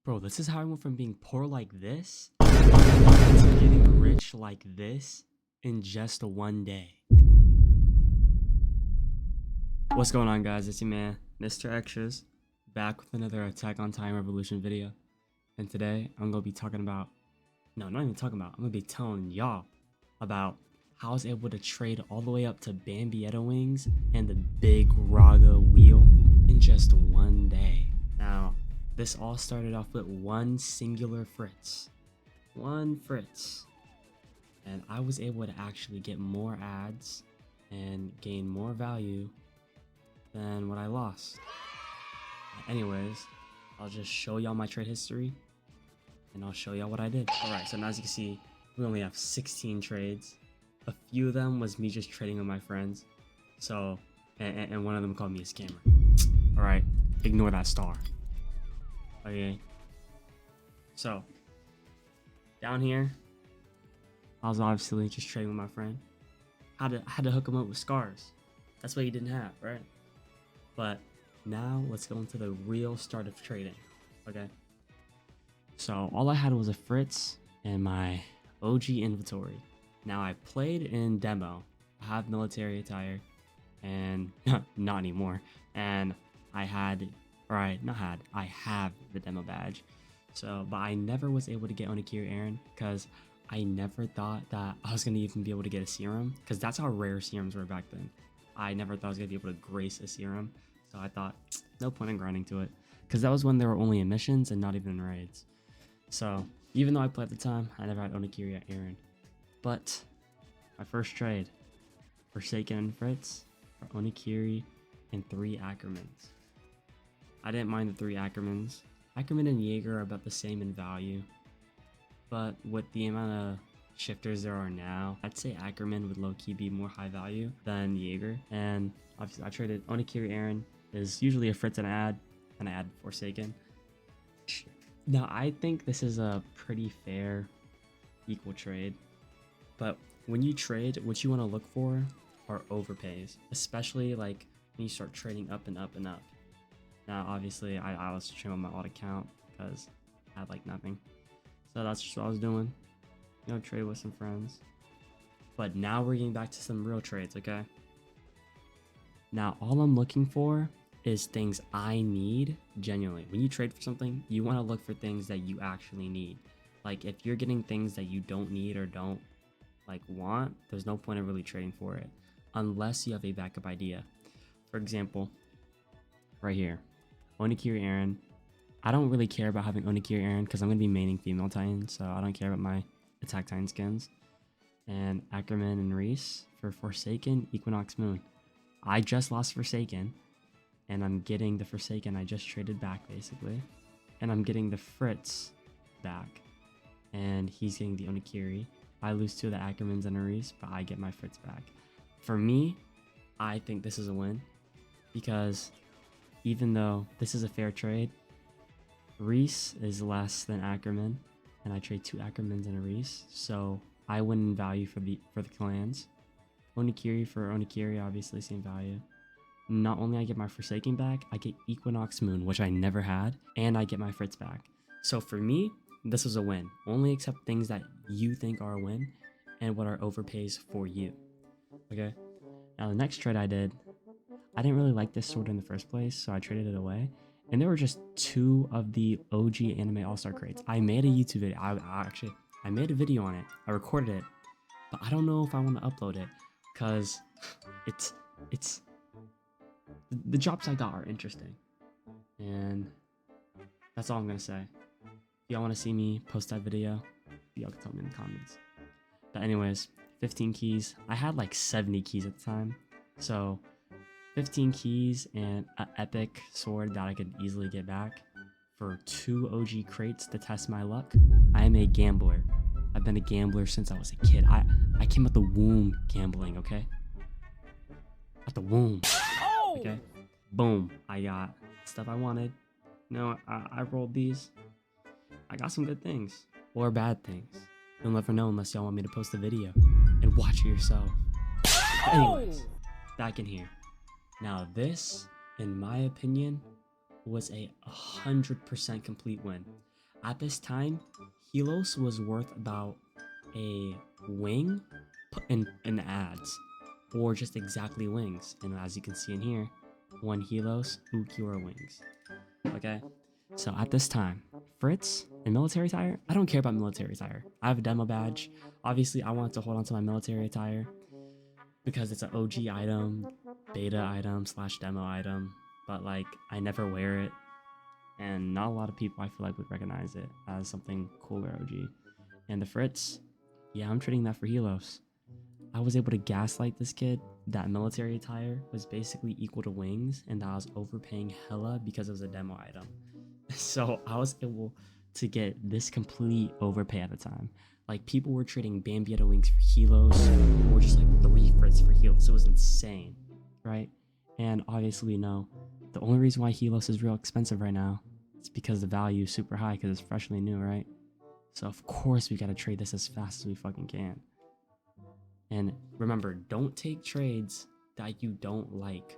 Bro, this is how I went from being poor like this to getting rich like this in just one day. What's going on, guys? It's your man, Mr. Extras, back with another Attack on Titan Revolution video. And today, I'm going to be talking about, I'm going to be telling y'all about how I was able to trade all the way up to Bambietta wings and the big Raga wheel in just one day. Now, this all started off with one singular Fritz. One Fritz. And I was able to actually get more ads and gain more value than what I lost. Anyways, I'll just show y'all my trade history and I'll show y'all what I did. Alright, so now as you can see, we only have 16 trades. A few of them was me just trading with my friends. So, and one of them called me a scammer. Alright, ignore that star. Okay. So, down here, I was obviously just trading with my friend. I had to hook him up with scars. That's what he didn't have, right? But now let's go into the real start of trading. Okay. So all I had was a Fritz and my OG inventory. Now I played in demo. I have military attire and not anymore. And I have the demo badge. So, but I never was able to get Onigiri Aaron because I never thought that I was going to even be able to get a serum, because that's how rare serums were back then. I never thought I was going to be able to grace a serum. So I thought, no point in grinding to it, because that was when there were only in missions and not even in raids. So even though I played at the time, I never had Onigiri Aaron. But my first trade, Forsaken and Fritz for Onigiri and 3 Ackermans. I didn't mind the 3 Ackermans. Ackerman and Jaeger are about the same in value, but with the amount of shifters there are now, I'd say Ackerman would low-key be more high value than Jaeger. And obviously I traded Onigiri Aaron. Is usually a Fritz and I add Forsaken. Now I think this is a pretty fair, equal trade, but when you trade, what you want to look for are overpays, especially like when you start trading up and up and up. Now obviously I was trading on my alt account because I had like nothing, so that's just what I was doing, you know, trade with some friends. But now we're getting back to some real trades. Okay, now all I'm looking for is things I need genuinely. When you trade for something, you want to look for things that you actually need. Like if you're getting things that you don't need or don't like want, there's no point in really trading for it unless you have a backup idea. For example, right here, Onigiri Aaron. I don't really care about having Onigiri Aaron because I'm going to be maining female Titan, so I don't care about my attack Titan skins. And Ackerman and Reese for Forsaken, Equinox Moon. I just lost Forsaken, and I'm getting the Forsaken I just traded back basically, and I'm getting the Fritz back, and he's getting the Onigiri. I lose 2 of the Ackermans and a Reese, but I get my Fritz back. For me, I think this is a win, because even though this is a fair trade, Reese is less than Ackerman, and I trade 2 Ackermans and a Reese, so I win in value for the clans. Onigiri for Onigiri, obviously same value. Not only I get my Forsaken back, I get Equinox Moon, which I never had, and I get my Fritz back. So for me, this was a win. Only accept things that you think are a win and what are overpays for you. Okay? Now the next trade I did, I didn't really like this sword in the first place, so I traded it away. And there were just 2 of the OG anime all-star crates. I made a YouTube video. I made a video on it. I recorded it, but I don't know if I want to upload it because the drops I got are interesting, and that's all I'm gonna say. If y'all want to see me post that video, y'all can tell me in the comments. But anyways, 15 keys. I had like 70 keys at the time, so 15 keys and an epic sword that I could easily get back for 2 OG crates to test my luck. I am a gambler. I've been a gambler since I was a kid. I came out the womb gambling, okay? At the womb. Okay? Boom. I got stuff I wanted. No, I rolled these. I got some good things. Or bad things. You'll never know unless y'all want me to post a video and watch it yourself. But anyways, back in here. Now this, in my opinion, was a 100% complete win. At this time, Hilos was worth about a wing in ads, or just exactly wings. And as you can see in here, 1 Hilos, Ukor wings. Okay, so at this time, Fritz and military attire, I don't care about military attire. I have a demo badge. Obviously, I wanted to hold on to my military attire because it's an OG item, beta item slash demo item, but like I never wear it, and not a lot of people I feel like would recognize it as something cooler OG. And the Fritz, yeah, I'm trading that for Hilos. I was able to gaslight this kid that military attire was basically equal to wings and that I was overpaying hella because it was a demo item. So I was able to get this complete overpay at the time. Like people were trading Bambietta wings for Hilos, or just like 3 Fritz for Hilos. It was insane, right? And obviously we know the only reason why Hilos is real expensive right now is because the value is super high because it's freshly new, right? So of course we gotta trade this as fast as we fucking can. And remember, don't take trades that you don't like.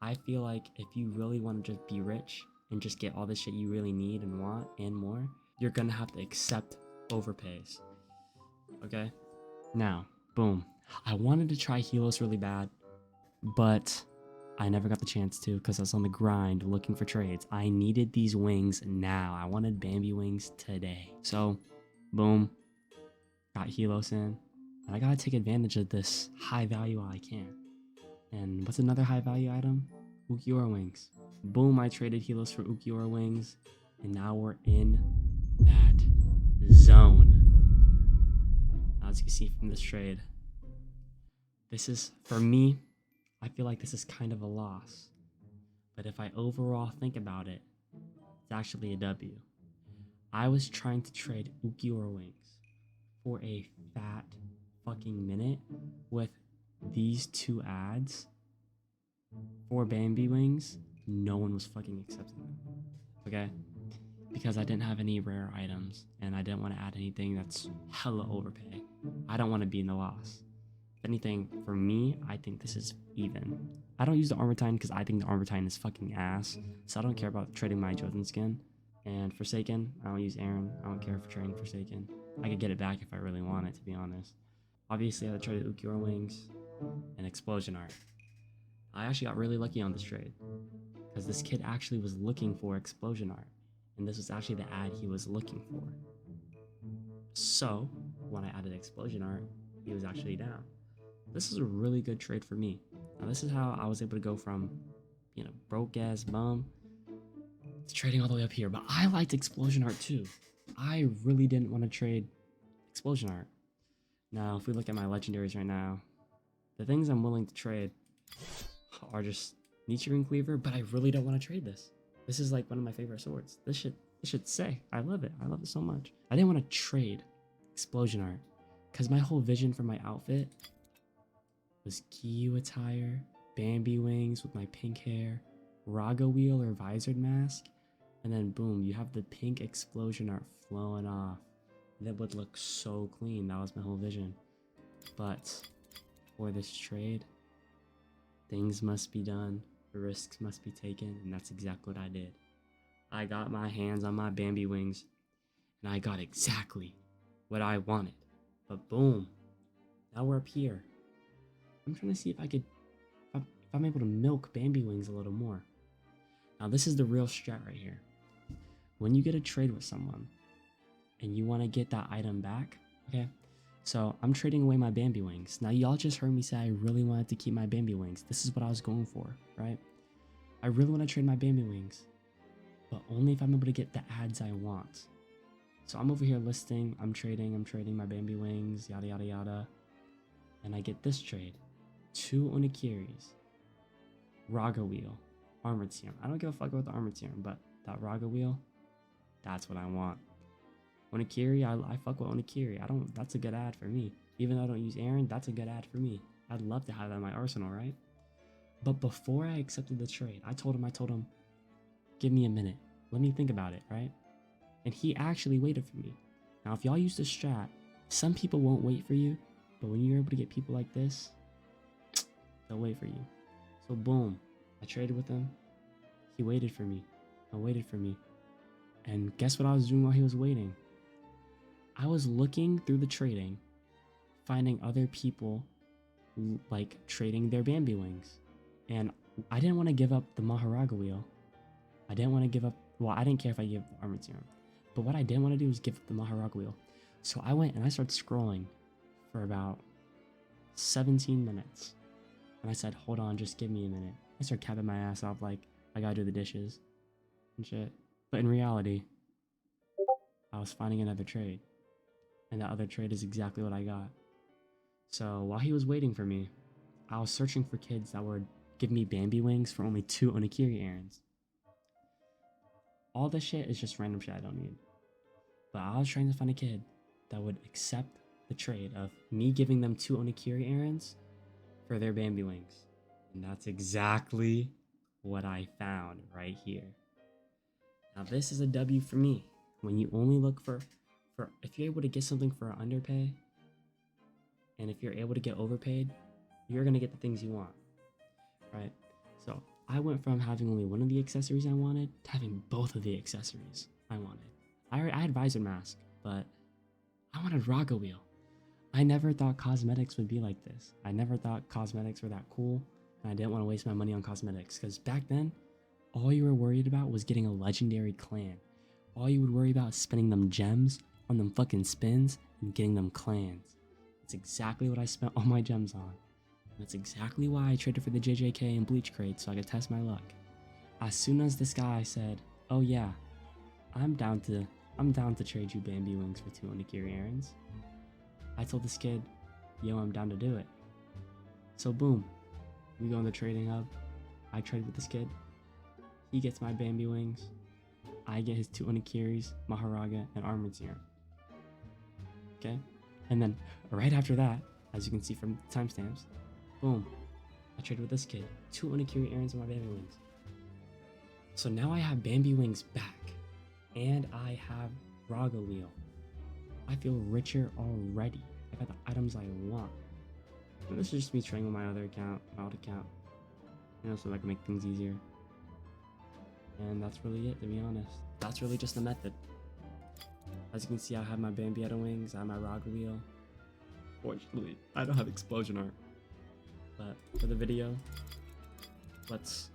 I feel like if you really want to just be rich and just get all the shit you really need and want and more, you're gonna have to accept overpays. Okay? Now, boom. I wanted to try Hilos really bad, but I never got the chance to because I was on the grind looking for trades. I needed these wings now. I wanted Bambi wings today. So, boom. Got Hilos in. And I gotta take advantage of this high value while I can. And what's another high value item? Ukor wings. Boom, I traded Hilos for Ukor wings. And now we're in that zone. As you can see from this trade, this is, for me, I feel like this is kind of a loss. But if I overall think about it, it's actually a W. I was trying to trade Ukor wings for a fat fucking minute with these 2 ads for Bambi wings. No one was fucking accepting them, okay? Because I didn't have any rare items and I didn't want to add anything that's hella overpay. I don't want to be in the loss. If anything, for me, I think this is even. I don't use the Armor Titan because I think the Armor Titan is fucking ass, so I don't care about trading my Jotunn skin. And Forsaken, I don't use Aaron. I don't care for trading Forsaken. I could get it back if I really want it, to be honest. Obviously, I had to trade Ukor wings and Explosion Art. I actually got really lucky on this trade because this kid actually was looking for Explosion Art, and this was actually the ad he was looking for. So when I added Explosion Art, he was actually down. This is a really good trade for me. Now this is how I was able to go from, broke ass bum to trading all the way up here. But I liked Explosion Art too. I really didn't want to trade Explosion Art. Now, if we look at my legendaries right now, the things I'm willing to trade are just Nichiren Cleaver, but I really don't want to trade this. This is like one of my favorite swords. This should say. I love it. I love it so much. I didn't want to trade Explosion Art because my whole vision for my outfit was Gyu attire, Bambi wings with my pink hair, Raga wheel or visored mask, and then boom, you have the pink Explosion Art flowing off. That would look so clean. That was my whole vision. But for this trade, things must be done, risks must be taken, and that's exactly what I did. I got my hands on my Bambi wings, and I got exactly what I wanted. But boom, now we're up here. I'm trying to see if I'm able to milk Bambi wings a little more. Now this is the real strat right here. When you get a trade with someone, and you want to get that item back, okay? So I'm trading away my Bambi wings. Now y'all just heard me say I really wanted to keep my Bambi wings. This is what I was going for, right? I really want to trade my Bambi wings, but only if I'm able to get the ads I want. So I'm over here listing, I'm trading my Bambi wings, yada yada yada. And I get this trade. 2 Onikiris, Raga wheel, Armored Serum. I don't give a fuck about the Armored Serum, but that Raga wheel, that's what I want. Onikiri, I fuck with Onikiri. That's a good ad for me. Even though I don't use Aaron, that's a good ad for me. I'd love to have that in my arsenal, right? But before I accepted the trade, I told him, give me a minute. Let me think about it, right? And he actually waited for me. Now, if y'all use this strat, some people won't wait for you, but when you're able to get people like this, they'll wait for you. So boom, I traded with him. He waited for me. I waited for me. And guess what I was doing while he was waiting? I was looking through the trading, finding other people like trading their Bambi wings. And I didn't want to give up the Maharaga wheel. I didn't want to give up, well, I didn't care if I gave up the armored serum. But what I didn't want to do was give up the Maharaga wheel. So I went and I started scrolling for about 17 minutes. And I said, hold on, just give me a minute. I started capping my ass off like I gotta do the dishes and shit. But in reality, I was finding another trade. And that other trade is exactly what I got. So while he was waiting for me, I was searching for kids that would give me Bambi wings for only 2 Onigiri errands. All this shit is just random shit I don't need. But I was trying to find a kid that would accept the trade of me giving them 2 Onigiri errands for their Bambi wings. And that's exactly what I found right here. Now this is a W for me. When you only look for if you're able to get something for an underpay, and if you're able to get overpaid, you're gonna get the things you want, right? So I went from having only one of the accessories I wanted to having both of the accessories I wanted. I had visor mask, but I wanted Raga wheel. I never thought cosmetics would be like this. I never thought cosmetics were that cool, and I didn't want to waste my money on cosmetics, because back then, all you were worried about was getting a legendary clan. All you would worry about is spending them gems on them fucking spins and getting them clans. That's exactly what I spent all my gems on. And that's exactly why I traded for the JJK and Bleach crate, so I could test my luck. As soon as this guy said, oh yeah, I'm down to trade you Bambi wings for 2 Onigiri errands, I told this kid, yo, I'm down to do it. So boom, we go in the trading hub, I trade with this kid, he gets my Bambi wings, I get his 2 Onigiris, Maharaga, and armored serum. Okay? And then right after that, as you can see from the timestamps, boom, I traded with this kid, 2 Onigiri errands on my Bambi wings. So now I have Bambi wings back, and I have Raga wheel. I feel richer already. I got the items I want. And this is just me trading with my other account, my old account, you know, so that can make things easier. And that's really it, to be honest. That's really just the method. As you can see, I have my Bambietta wings, I have my Raga wheel. Fortunately, I don't have explosion art. But for the video, let's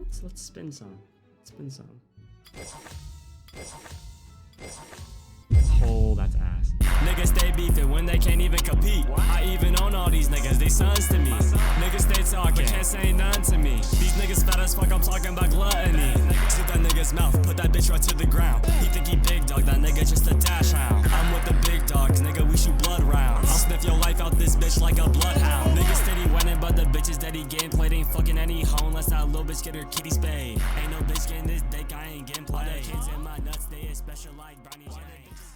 spin some. Spin some. Oh, that's ass. Niggas stay beefing when they can't even compete. I even own all these niggas, they sons to me. Niggas stay talking, can't say none to me. These niggas fat as fuck, I'm talking about gluttony. Shoot that nigga's mouth, put that bitch right to the ground. He think he big dog, that nigga just a dash hound. I'm with the big dogs, nigga, we shoot blood rounds. I'll sniff your life out this bitch like a bloodhound. Niggas steady winning, but the bitches that he getting played ain't fucking any hoe unless that little bitch get her kitty spayed. Ain't no bitch getting this dick, I ain't getting played. All the kids in my nuts, they is special like Brownie James.